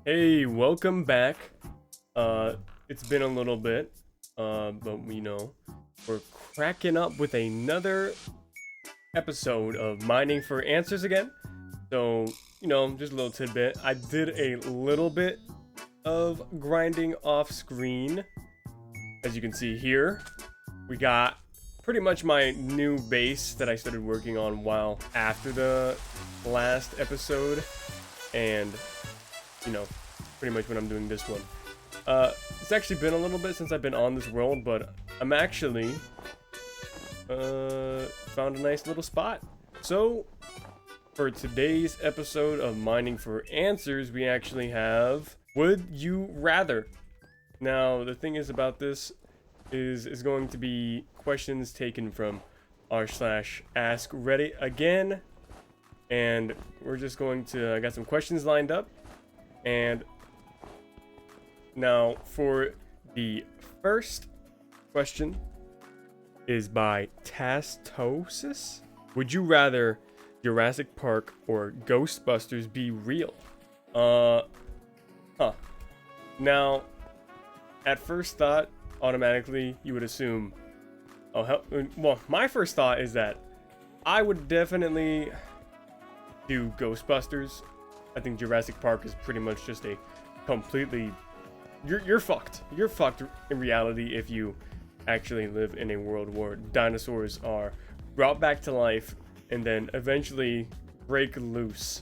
Hey, welcome back. It's been a little bit, but we know we're cracking up with another episode of Mining for Answers again. So, just a little tidbit. I did a little bit of grinding off screen. As you can see here, we got pretty much my new base that I started working on while after the last episode. And pretty much when I'm doing this one. It's actually been a little bit since I've been on this world, but I'm actually found a nice little spot. So for today's episode of Mining for Answers, we actually have Would You Rather. Now the thing is about this is going to be questions taken from r/ask Reddit again. And we're just going to, I got some questions lined up. And now for the first question is by Tastosis. Would you rather Jurassic Park or Ghostbusters be real? Now, at first thought, automatically you would assume, well, my first thought is that I would definitely do Ghostbusters. I think Jurassic Park is pretty much just a completely... You're fucked. You're fucked in reality if you actually live in a world where dinosaurs are brought back to life and then eventually break loose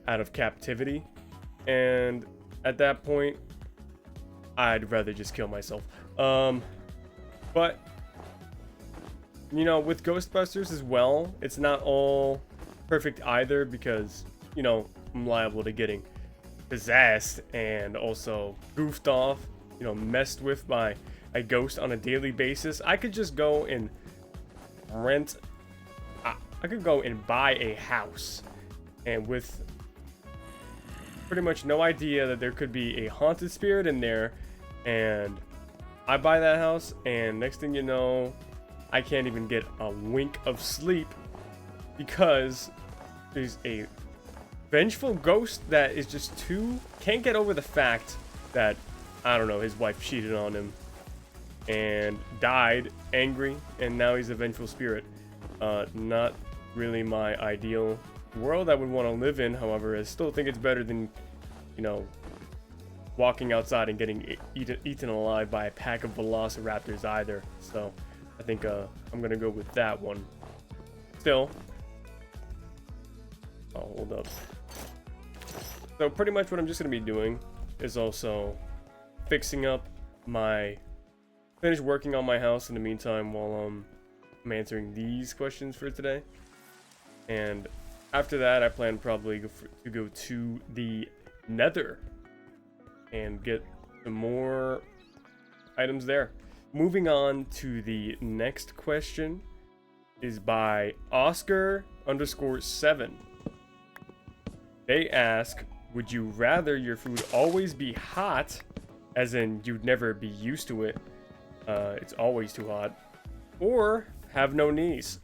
out of captivity. And at that point, I'd rather just kill myself. But, with Ghostbusters as well, it's not all perfect either because, I'm liable to getting possessed and also goofed off, messed with by a ghost on a daily basis. I could just go and I could go and buy a house, and with pretty much no idea that there could be a haunted spirit in there, and I buy that house, and next thing you know, I can't even get a wink of sleep because there's a vengeful ghost that is just can't get over the fact that, I don't know, his wife cheated on him and died angry, and now he's a vengeful spirit. Not really my ideal world I would want to live in. However, I still think it's better than, walking outside and getting eaten alive by a pack of velociraptors either. So I think I'm gonna go with that one. Still, hold up. So pretty much what I'm just going to be doing is also fixing up finish working on my house in the meantime while I'm answering these questions for today. And after that, I plan probably to go to the Nether and get some more items there. Moving on to the next question is by Oscar_7. They ask, would you rather your food always be hot, as in you'd never be used to it, it's always too hot, or have no knees?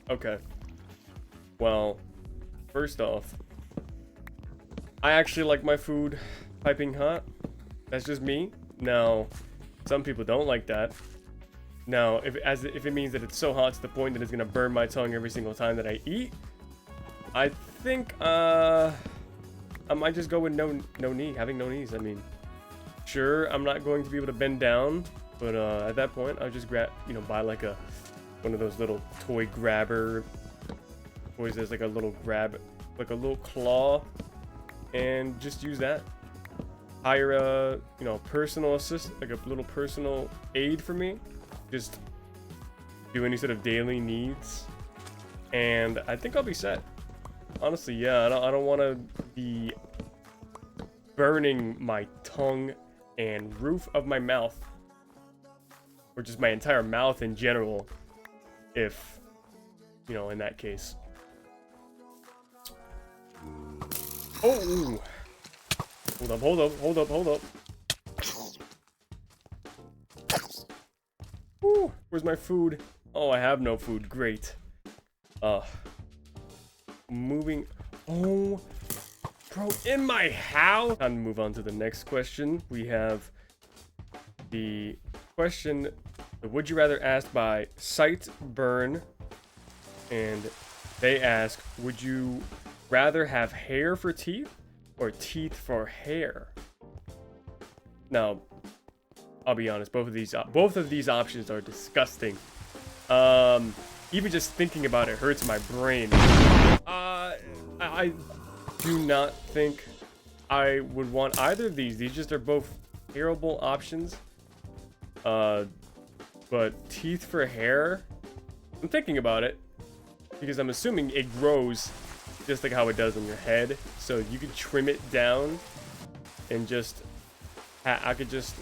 Okay. Well, first off, I actually like my food piping hot. That's just me. Now, some people don't like that. Now, if it means that it's so hot to the point that it's gonna burn my tongue every single time that I eat, I think I might just go with having no knees. I mean, sure, I'm not going to be able to bend down, but at that point, I'll just buy like one of those little toy grabber toys that's like a little little claw, and just use that. Hire a personal assistant, like a little personal aid for me. Just do any sort of daily needs, and I think I'll be set. Honestly, yeah, I don't want to be burning my tongue and roof of my mouth, or just my entire mouth in general, if, in that case. Oh! Hold up. Whew, where's my food? Oh, I have no food. Great. Moving. Oh Bro, in my house. Time to move on to the next question. We have the question, would you rather, asked by Sight Burn. And they ask, would you rather have hair for teeth or teeth for hair? Now, I'll be honest, both of these options are disgusting. Even just thinking about it hurts my brain. I do not think I would want either of these. These just are both terrible options. But teeth for hair, I'm thinking about it because I'm assuming it grows just like how it does on your head. So you could trim it down and just, I could just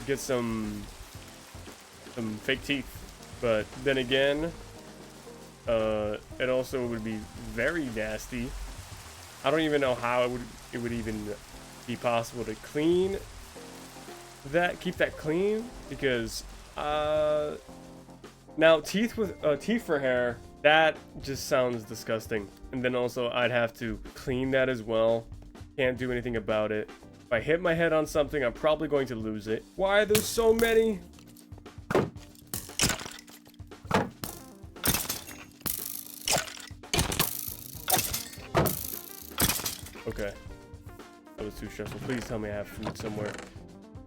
get some fake teeth. But then again, it also would be very nasty. I don't even know how it would even be possible to clean that, keep that clean, because now teeth for hair, that just sounds disgusting. And then also I'd have to clean that as well. Can't do anything about it. If I hit my head on something, I'm probably going to lose it. Why are there so many? Okay. That was too stressful. Please tell me I have food somewhere.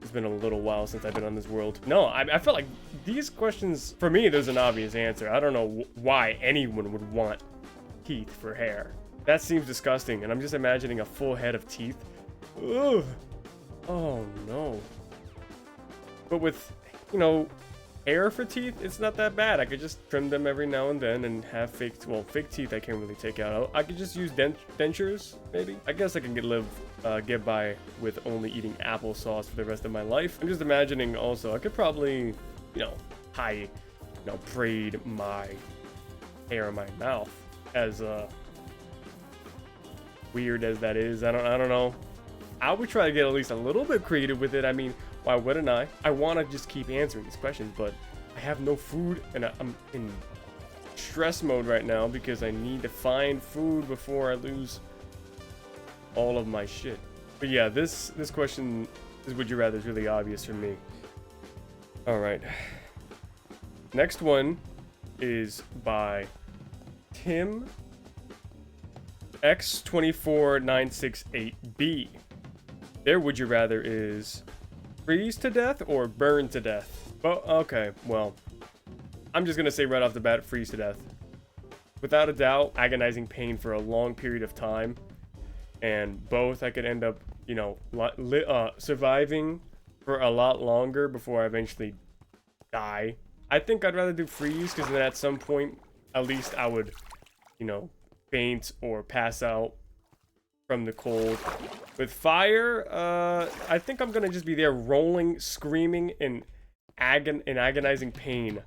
It's been a little while since I've been on this world. No, I feel like these questions, for me, there's an obvious answer. I don't know why anyone would want teeth for hair. That seems disgusting, and I'm just imagining a full head of teeth. Ugh. Oh, no. But with, you know, hair for teeth, it's not that bad. I could just trim them every now and then and have fake teeth I can't really take out. I could just use dentures, maybe. I guess I can get by with only eating applesauce for the rest of my life. I'm just imagining also, I could probably, braid my hair in my mouth, as weird as that is. I don't know. I would try to get at least a little bit creative with it. I mean, why wouldn't I? I want to just keep answering these questions, but I have no food, and I'm in stress mode right now because I need to find food before I lose all of my shit. But yeah, this question, this would you rather, is really obvious for me. All right. Next one is by Tim X24968B. Their would you rather is freeze to death or burn to death. Well, okay, well, I'm just gonna say right off the bat, freeze to death. Without a doubt, agonizing pain for a long period of time, and both I could end up, surviving for a lot longer before I eventually die. I think I'd rather do freeze, because then at some point, at least I would, faint or pass out from the cold. With fire, I think I'm gonna just be there rolling, screaming in agonizing pain.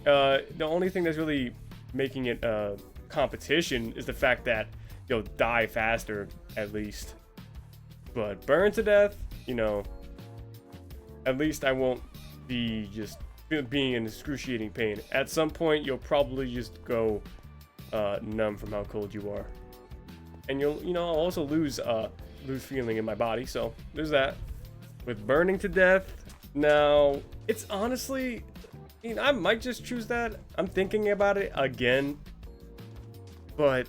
The only thing that's really making it competition is the fact that you'll die faster, at least. But burn to death, at least I won't be just being in excruciating pain. At some point, you'll probably just go numb from how cold you are. And you'll, I'll also lose feeling in my body, so there's that. With burning to death, now, it's honestly, I might just choose that. I'm thinking about it again, but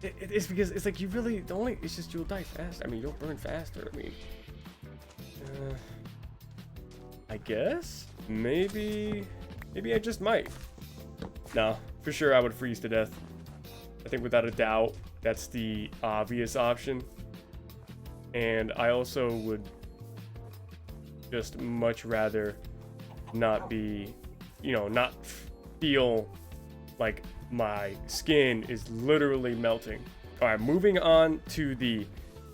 it's because it's like it's just you'll die fast. I mean, you'll burn faster. I mean, I guess maybe I just might. No, for sure I would freeze to death. I think without a doubt that's the obvious option, and I also would just much rather not be, not feel like my skin is literally melting. All right, moving on to the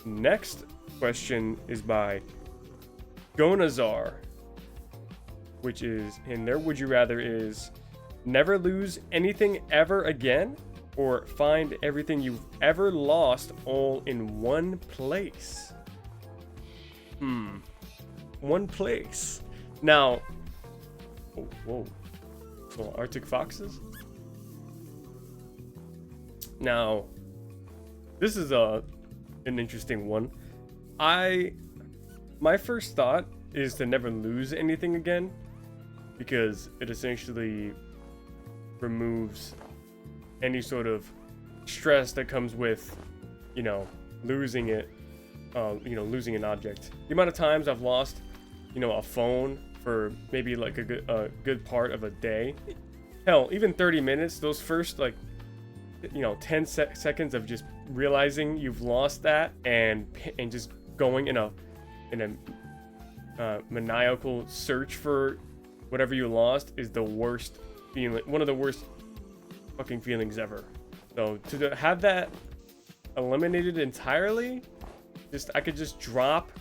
next question is by Gonazar, which is, and their would you rather is never lose anything ever again or find everything you've ever lost all in one place. One place. Now, whoa. So Arctic foxes? Now, this is a an interesting one. My first thought is to never lose anything again, because it essentially removes any sort of stress that comes with, you know, losing it, losing an object. The amount of times I've lost, a phone for maybe like a good part of a day, hell, even 30 minutes, those first 10 seconds of just realizing you've lost that and just going in a maniacal search for whatever you lost is the worst feeling, one of the worst fucking feelings ever. So to have that eliminated entirely, I could just drop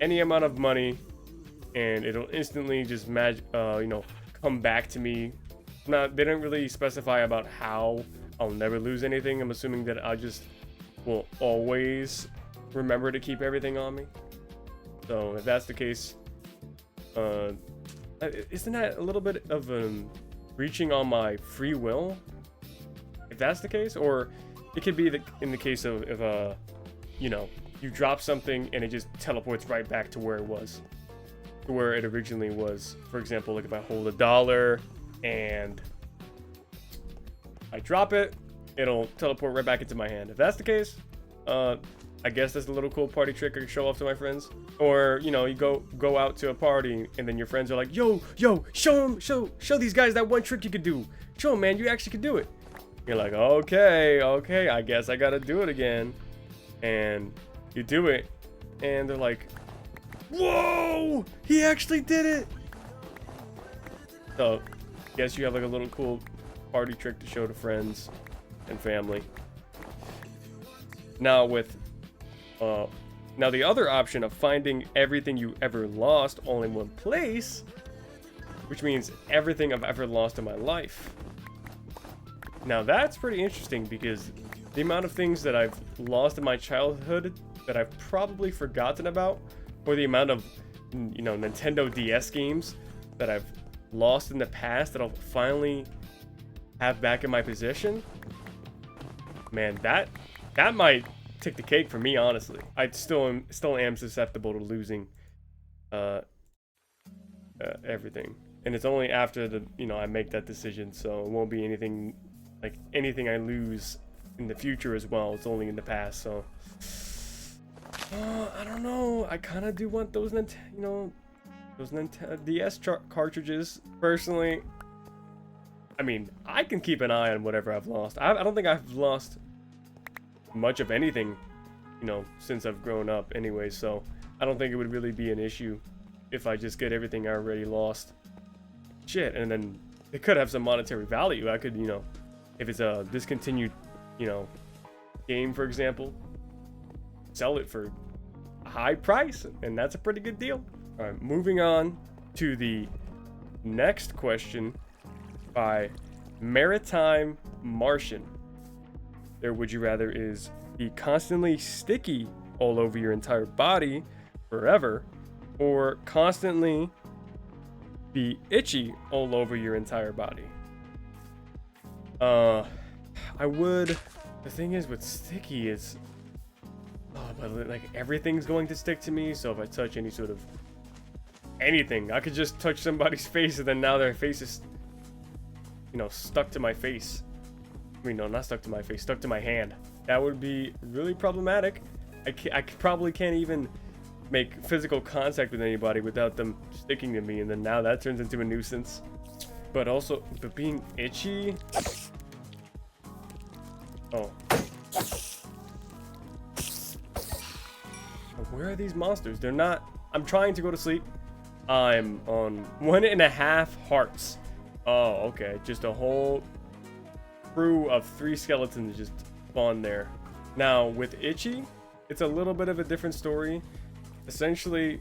any amount of money and it'll instantly just come back to me. They didn't really specify about how I'll never lose anything. I'm assuming that I just will always remember to keep everything on me. So if that's the case, isn't that a little bit of reaching on my free will? If that's the case, or it could be in the case of if you drop something and it just teleports right back to where it was, to where it originally was. For example, like if I hold $1 and I drop it, it'll teleport right back into my hand. If that's the case, I guess that's a little cool party trick I can show off to my friends. Or, you go out to a party and then your friends are like, yo, show these guys that one trick you could do. Show them, man, you actually could do it. You're like, okay, I guess I gotta do it again. And you do it, and they're like, whoa, he actually did it. So, guess you have like a little cool party trick to show to friends and family. Now the other option of finding everything you ever lost all in one place, which means everything I've ever lost in my life. Now that's pretty interesting, because the amount of things that I've lost in my childhood that I've probably forgotten about, or the amount of Nintendo DS games that I've lost in the past that I'll finally have back in my possession, man, that might take the cake for me, honestly. I still am susceptible to losing everything, and it's only after I make that decision, so it won't be anything I lose in the future as well. It's only in the past, so I don't know. I kind of do want those Nintendo DS cartridges personally. I mean, I can keep an eye on whatever I've lost. I don't think I've lost much of anything, since I've grown up anyway, so I don't think it would really be an issue if I just get everything I already lost. Shit, and then it could have some monetary value. I could, if it's a discontinued, game, for example, sell it for a high price, and that's a pretty good deal. All right, moving on to the next question by Maritime Martian. Their would you rather is be constantly sticky all over your entire body forever, or constantly be itchy all over your entire body. The thing is with sticky is, but like everything's going to stick to me, so if I touch any sort of anything, I could just touch somebody's face and then now their face is, stuck to my face. I mean, no, not stuck to my face, stuck to my hand. That would be really problematic. I probably can't even make physical contact with anybody without them sticking to me, and then now that turns into a nuisance. But being itchy. Oh. Where are these monsters? They're not. I'm trying to go to sleep. I'm on 1.5 hearts. Oh, okay. Just a whole crew of 3 skeletons just spawned there. Now, with itchy, it's a little bit of a different story. Essentially,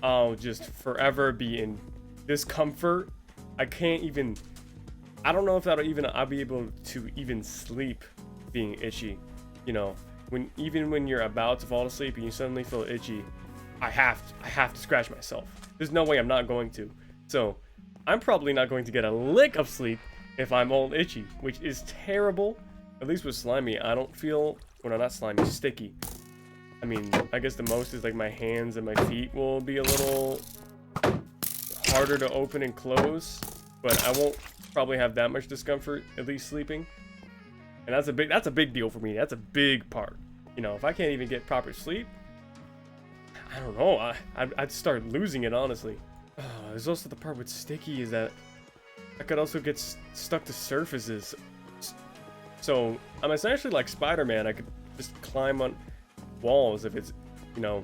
I'll just forever be in discomfort. I don't know if I'll be able to even sleep being itchy. When you're about to fall asleep and you suddenly feel itchy, I have to scratch myself. There's no way I'm not going to. So I'm probably not going to get a lick of sleep if I'm all itchy, which is terrible. at least with slimy, I don't feel, well, no, not slimy, sticky. I mean, I guess the most is like my hands and my feet will be a little harder to open and close, but I won't probably have that much discomfort, at least sleeping. And that's a big deal for me. That's a big part. You know, if I can't even get proper sleep, I don't know. I'd start losing it, honestly. There's also the part with sticky is that I could also get stuck to surfaces. So I'm essentially like Spider-Man. I could just climb on walls if it's, you know,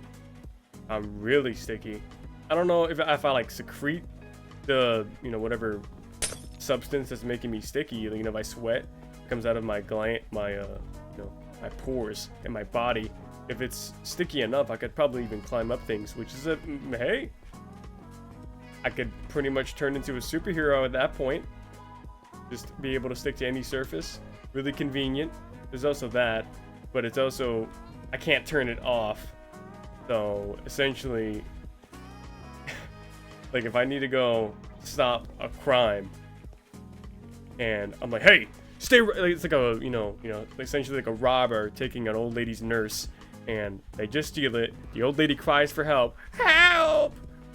I'm really sticky. I don't know if I like secrete the, you know, whatever substance that's making me sticky. You know, if I sweat, it comes out of my you know, my pores in my body. If it's sticky enough, I could probably even climb up things, which is hey, I could pretty much turn into a superhero at that point. Just be able to stick to any surface. Really convenient. There's also that, but it's also, I can't turn it off. So essentially, like if I need to go stop a crime, and I'm like, hey, stay. It's like a, you know, essentially like a robber taking an old lady's nurse, and they just steal it. The old lady cries for help. Help!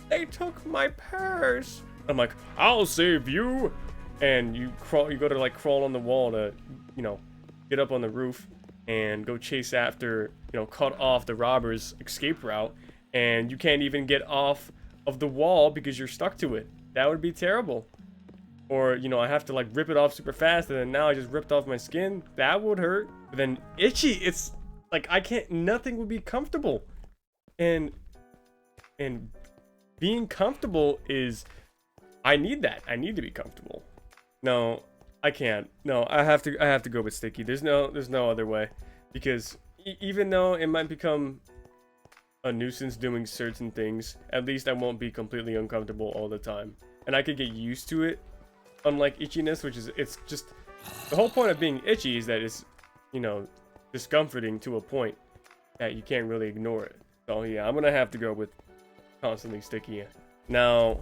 They took my purse. I'm like, I'll save you. And you go to like crawl on the wall to, you know, get up on the roof and go chase after, you know, cut off the robber's escape route, and you can't even get off of the wall because you're stuck to it. That would be terrible. Or, you know, I have to like rip it off super fast, and then now I just ripped off my skin. That would hurt. But then itchy, it's like I can't, nothing would be comfortable. And being comfortable is, I need that. I need to be comfortable. No, I can't. No, I have to go with sticky. There's no other way, because even though it might become a nuisance doing certain things, at least I won't be completely uncomfortable all the time, and I could get used to it. Unlike itchiness, which is, it's just, the whole point of being itchy is that it's, you know, discomforting to a point that you can't really ignore it. So yeah, I'm gonna have to go with constantly sticky. Now,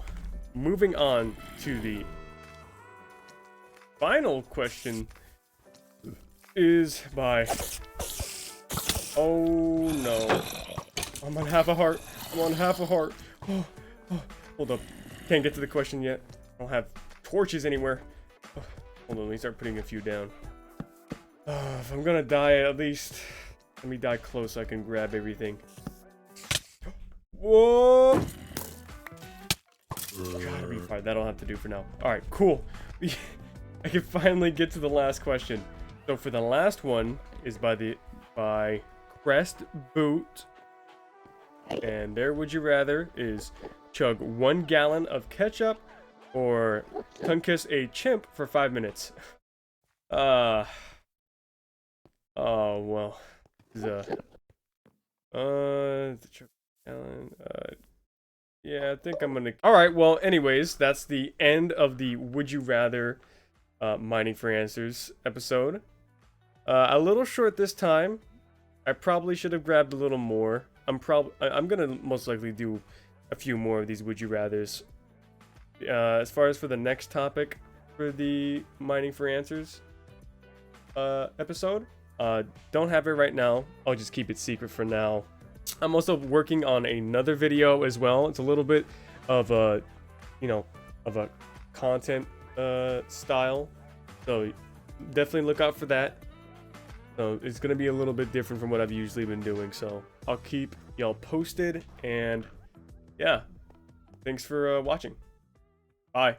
moving on to the final question is by, oh no, I'm on half a heart. Oh, hold up, can't get to the question yet. I don't have torches anywhere. Oh, hold on, let me start putting a few down. If I'm gonna die, at least let me die close so I can grab everything. Whoa! Gotta be fine. That'll have to do for now. Alright, cool. I can finally get to the last question. So for the last one is by Crest Boot. And their would you rather is chug 1 gallon of ketchup or tongue kiss a chimp for 5 minutes. Oh well. Yeah, I think I'm gonna. All right. Well, anyways, that's the end of the Would You Rather Mining for Answers episode. A little short this time. I probably should have grabbed a little more. I'm gonna most likely do a few more of these Would You Rathers. As far as for the next topic for the Mining for Answers episode, don't have it right now. I'll just keep it secret for now. I'm also working on another video as well. It's a little bit of a, you know, of a content style, so definitely look out for that. So it's gonna be a little bit different from what I've usually been doing, so I'll keep y'all posted. And yeah, thanks for watching. Bye.